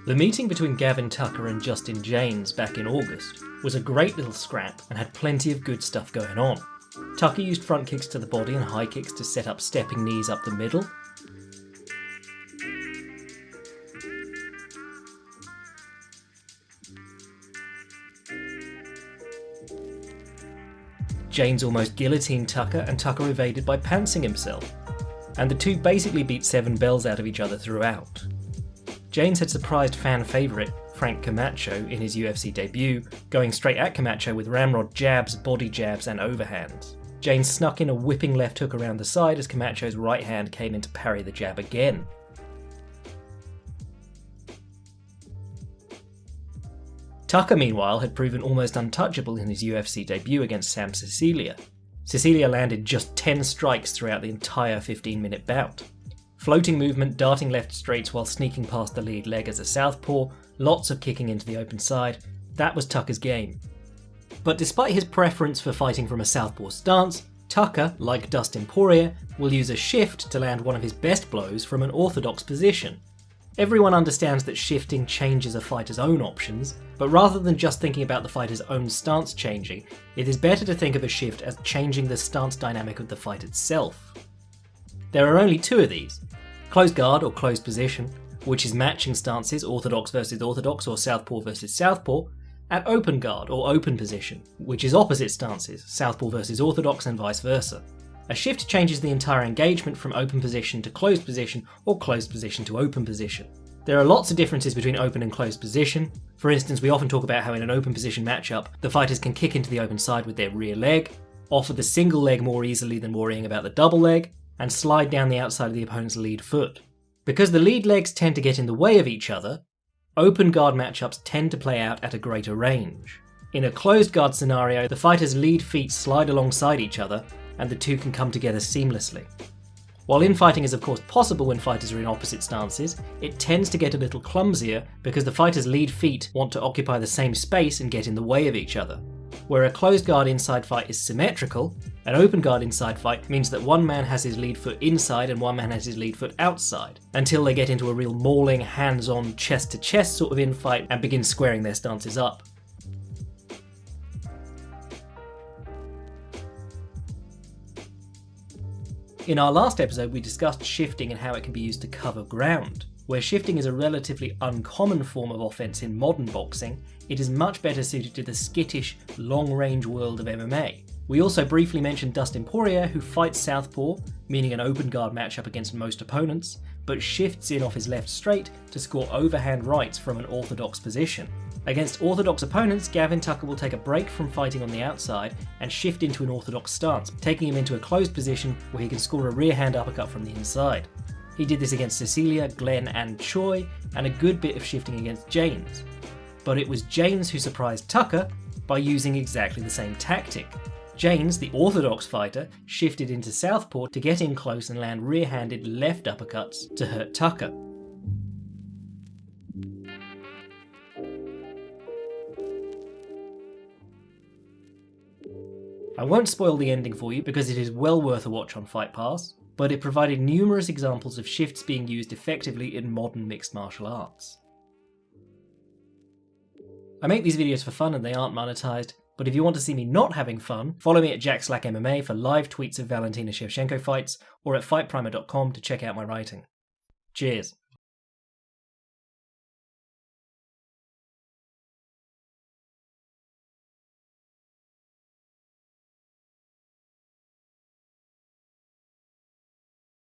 The meeting between Gavin Tucker and Justin James back in August was a great little scrap and had plenty of good stuff going on. Tucker used front kicks to the body and high kicks to set up stepping knees up the middle. James almost guillotined Tucker and Tucker evaded by pantsing himself, and the two basically beat 7 bells out of each other throughout. James had surprised fan favourite Frank Camacho in his UFC debut, going straight at Camacho with ramrod jabs, body jabs and overhands. James snuck in a whipping left hook around the side as Camacho's right hand came in to parry the jab again. Tucker, meanwhile, had proven almost untouchable in his UFC debut against Sam Sicilia. Sicilia landed just 10 strikes throughout the entire 15-minute bout. Floating movement, darting left straights while sneaking past the lead leg as a southpaw, lots of kicking into the open side, that was Tucker's game. But despite his preference for fighting from a southpaw stance, Tucker, like Dustin Poirier, will use a shift to land one of his best blows from an orthodox position. Everyone understands that shifting changes a fighter's own options, but rather than just thinking about the fighter's own stance changing, it is better to think of a shift as changing the stance dynamic of the fight itself. There are only 2 of these: closed guard or closed position, which is matching stances orthodox versus orthodox or southpaw versus southpaw, and open guard or open position, which is opposite stances, southpaw versus orthodox and vice versa. A shift changes the entire engagement from open position to closed position or closed position to open position. There are lots of differences between open and closed position. For instance, we often talk about how in an open position matchup, the fighters can kick into the open side with their rear leg, offer the single leg more easily than worrying about the double leg, and slide down the outside of the opponent's lead foot. Because the lead legs tend to get in the way of each other, open guard matchups tend to play out at a greater range. In a closed guard scenario, the fighters' lead feet slide alongside each other, and the two can come together seamlessly. While infighting is of course possible when fighters are in opposite stances, it tends to get a little clumsier because the fighters' lead feet want to occupy the same space and get in the way of each other. Where a closed guard inside fight is symmetrical, an open guard inside fight means that one man has his lead foot inside and one man has his lead foot outside, until they get into a real mauling, hands-on, chest-to-chest sort of infight and begin squaring their stances up. In our last episode, we discussed shifting and how it can be used to cover ground. Where shifting is a relatively uncommon form of offense in modern boxing, it is much better suited to the skittish, long-range world of MMA. We also briefly mentioned Dustin Poirier, who fights southpaw, meaning an open guard matchup against most opponents, but shifts in off his left straight to score overhand rights from an orthodox position. Against orthodox opponents, Gavin Tucker will take a break from fighting on the outside and shift into an orthodox stance, taking him into a closed position where he can score a rear hand uppercut from the inside. He did this against Cecilia, Glenn and Choi, and a good bit of shifting against James. But it was James who surprised Tucker by using exactly the same tactic. James, the orthodox fighter, shifted into southpaw to get in close and land rear-handed left uppercuts to hurt Tucker. I won't spoil the ending for you because it is well worth a watch on Fight Pass, but it provided numerous examples of shifts being used effectively in modern mixed martial arts. I make these videos for fun and they aren't monetized, but if you want to see me not having fun, follow me at JackSlackMMA for live tweets of Valentina Shevchenko fights, or at fightprimer.com to check out my writing. Cheers.